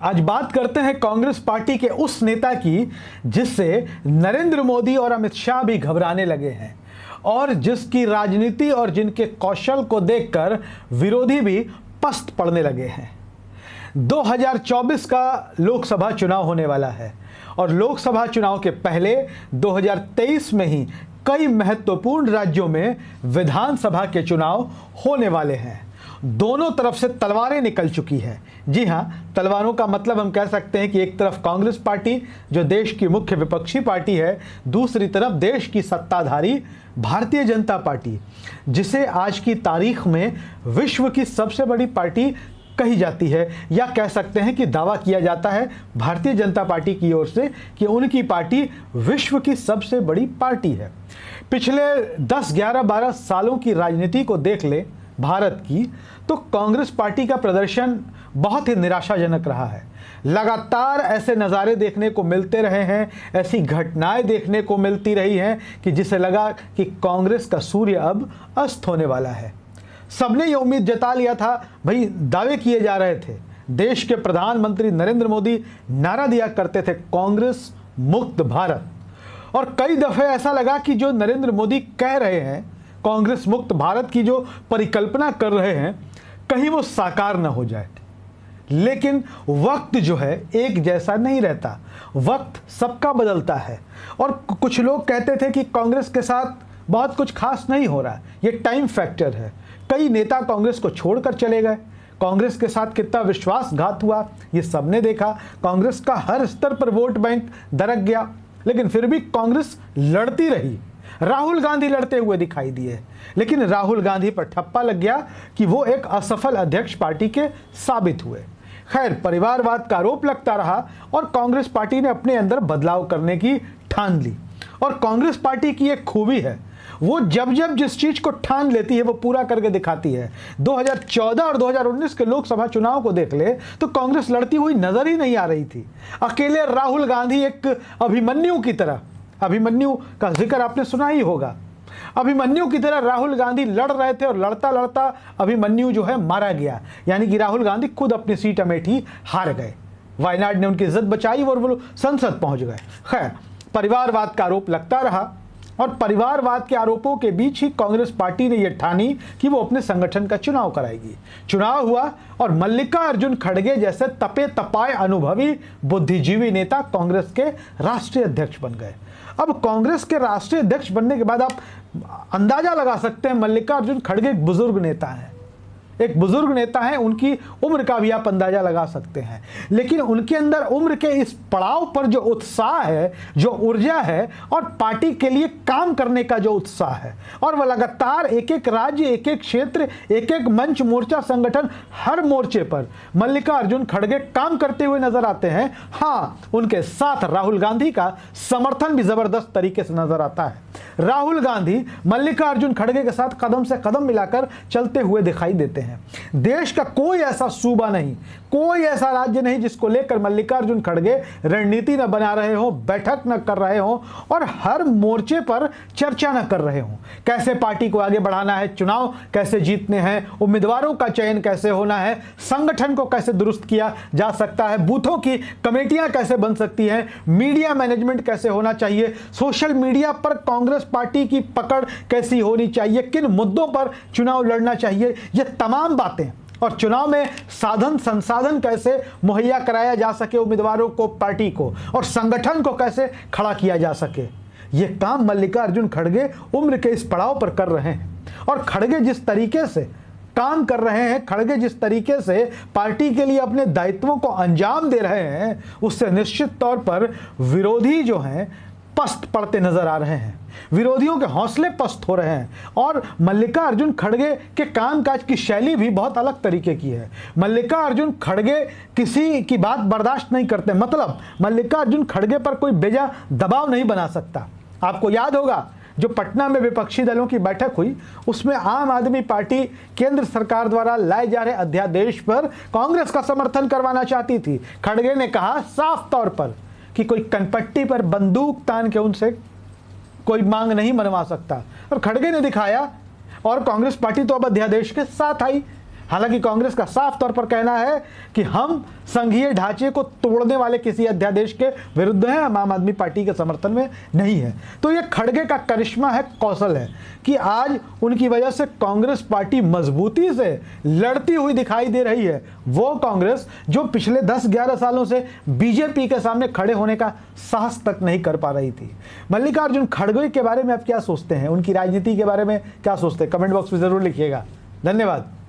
आज बात करते हैं कांग्रेस पार्टी के उस नेता की जिससे नरेंद्र मोदी और अमित शाह भी घबराने लगे हैं और जिसकी राजनीति और जिनके कौशल को देखकर विरोधी भी पस्त पड़ने लगे हैं। 2024 का लोकसभा चुनाव होने वाला है और लोकसभा चुनाव के पहले 2023 में ही कई महत्वपूर्ण राज्यों में विधानसभा के चुनाव होने वाले हैं। दोनों तरफ से तलवारें निकल चुकी है। जी हाँ, तलवारों का मतलब हम कह सकते हैं कि एक तरफ कांग्रेस पार्टी जो देश की मुख्य विपक्षी पार्टी है, दूसरी तरफ देश की सत्ताधारी भारतीय जनता पार्टी जिसे आज की तारीख में विश्व की सबसे बड़ी पार्टी कही जाती है, या कह सकते हैं कि दावा किया जाता है भारतीय जनता पार्टी की ओर से कि उनकी पार्टी विश्व की सबसे बड़ी पार्टी है। पिछले 10, 11, 12 सालों की राजनीति को देख ले भारत की, तो कांग्रेस पार्टी का प्रदर्शन बहुत ही निराशाजनक रहा है। लगातार ऐसे नज़ारे देखने को मिलते रहे हैं, ऐसी घटनाएं देखने को मिलती रही हैं कि जिसे लगा कि कांग्रेस का सूर्य अब अस्त होने वाला है। सबने ये उम्मीद जता लिया था, भाई दावे किए जा रहे थे। देश के प्रधानमंत्री नरेंद्र मोदी नारा दिया करते थे कांग्रेस मुक्त भारत, और कई दफ़े ऐसा लगा कि जो नरेंद्र मोदी कह रहे हैं, कांग्रेस मुक्त भारत की जो परिकल्पना कर रहे हैं, कहीं वो साकार न हो जाए। लेकिन वक्त जो है एक जैसा नहीं रहता, वक्त सबका बदलता है। और कुछ लोग कहते थे कि कांग्रेस के साथ बहुत कुछ खास नहीं हो रहा है, ये टाइम फैक्टर है। कई नेता कांग्रेस को छोड़कर चले गए, कांग्रेस के साथ कितना विश्वासघात हुआ ये सबने देखा। कांग्रेस का हर स्तर पर वोट बैंक दरक गया, लेकिन फिर भी कांग्रेस लड़ती रही। राहुल गांधी लड़ते हुए दिखाई दिए, लेकिन राहुल गांधी पर ठप्पा लग गया कि वो एक असफल अध्यक्ष पार्टी के साबित हुए। खैर, परिवारवाद का आरोप लगता रहा और कांग्रेस पार्टी ने अपने अंदर बदलाव करने की ठान ली। और कांग्रेस पार्टी की एक खूबी है, वो जब जब जिस चीज को ठान लेती है वो पूरा करके दिखाती है। 2014 और 2019 के लोकसभा चुनाव को देख ले तो कांग्रेस लड़ती हुई नजर ही नहीं आ रही थी। अकेले राहुल गांधी एक अभिमन्यु की तरह, अभिमन्यु का जिक्र आपने सुना ही होगा, अभिमन्यु की तरह राहुल गांधी लड़ रहे थे और लड़ता लड़ता अभिमन्यु जो है मारा गया। यानी कि राहुल गांधी खुद अपनी सीट अमेठी हार गए। वायनाड ने उनकी इज्जत बचाई और वो संसद पहुंच गए। खैर, परिवारवाद का आरोप लगता रहा और परिवारवाद के आरोपों के बीच ही कांग्रेस पार्टी ने यह ठानी कि वो अपने संगठन का चुनाव कराएगी। चुनाव हुआ और मल्लिकार्जुन खड़गे जैसे तपे तपाए अनुभवी बुद्धिजीवी नेता कांग्रेस के राष्ट्रीय अध्यक्ष बन गए। अब कांग्रेस के राष्ट्रीय अध्यक्ष बनने के बाद आप अंदाजा लगा सकते हैं मल्लिकार्जुन खड़गे एक बुजुर्ग नेता हैं, एक बुजुर्ग नेता हैं, उनकी उम्र का भी आप अंदाजा लगा सकते हैं। लेकिन उनके अंदर उम्र के इस पड़ाव पर जो उत्साह है, जो ऊर्जा है और पार्टी के लिए काम करने का जो उत्साह है, और वह लगातार एक एक राज्य, एक एक क्षेत्र, एक एक मंच, मोर्चा, संगठन, हर मोर्चे पर मल्लिकार्जुन खड़गे काम करते हुए नजर आते हैं। हाँ, उनके साथ राहुल गांधी का समर्थन भी जबरदस्त तरीके से नजर आता है। राहुल गांधी मल्लिकार्जुन खड़गे के साथ कदम से कदम मिलाकर चलते हुए दिखाई देते हैं। देश का कोई ऐसा सूबा नहीं, कोई ऐसा राज्य नहीं जिसको लेकर मल्लिकार्जुन खड़गे रणनीति न बना रहे हो, बैठक न कर रहे हो और हर मोर्चे पर चर्चा न कर रहे हो। कैसे पार्टी को आगे बढ़ाना है, चुनाव कैसे जीतने हैं, उम्मीदवारों का चयन कैसे होना है, संगठन को कैसे दुरुस्त किया जा सकता है, बूथों की कमेटियां कैसे बन सकती हैं, मीडिया मैनेजमेंट कैसे होना चाहिए, सोशल मीडिया पर कांग्रेस पार्टी की पकड़ कैसी होनी चाहिए, किन मुद्दों पर चुनाव लड़ना चाहिए, ये तमाम बातें, और चुनाव में साधन संसाधन कैसे मुहैया कराया जा सके उम्मीदवारों को, पार्टी को, और संगठन को कैसे खड़ा किया जा सके, ये काम मल्लिकार्जुन खड़गे उम्र के इस पड़ाव पर कर रहे हैं। और खड़गे जिस तरीके से काम कर रहे हैं, खड़गे जिस तरीके से पार्टी के लिए अपने दायित्वों को अंजाम दे रहे हैं, उससे निश्चित तौर पर विरोधी जो हैं पस्त पड़ते नजर आ रहे हैं। विरोधियों के हौसले पस्त हो रहे हैं और मल्लिकार्जुन खड़गे के कामकाज की शैली भी बहुत अलग तरीके की है। मल्लिकार्जुन खड़गे किसी की बात बर्दाश्त नहीं करते, मतलब मल्लिकार्जुन खड़गे पर कोई बेजा दबाव नहीं बना सकता। आपको याद होगा जो पटना में विपक्षी दलों की बैठक हुई, उसमें आम आदमी पार्टी केंद्र सरकार द्वारा लाए जा रहे अध्यादेश पर कांग्रेस का समर्थन करवाना चाहती थी। खड़गे ने कहा साफ तौर पर कि कोई कनपट्टी पर बंदूक तान के उनसे कोई मांग नहीं मनवा सकता, और खड़गे ने दिखाया और कांग्रेस पार्टी तो अब अध्यादेश के साथ आई। हालांकि कांग्रेस का साफ तौर पर कहना है कि हम संघीय ढांचे को तोड़ने वाले किसी अध्यादेश के विरुद्ध हैं, हम आम आदमी पार्टी के समर्थन में नहीं है। तो यह खड़गे का करिश्मा है, कौशल है कि आज उनकी वजह से कांग्रेस पार्टी मजबूती से लड़ती हुई दिखाई दे रही है। वो कांग्रेस जो पिछले 10-11 सालों से बीजेपी के सामने खड़े होने का साहस तक नहीं कर पा रही थी। मल्लिकार्जुन खड़गे के बारे में आप क्या सोचते हैं, उनकी राजनीति के बारे में क्या सोचते हैं, कमेंट बॉक्स में जरूर लिखिएगा। धन्यवाद।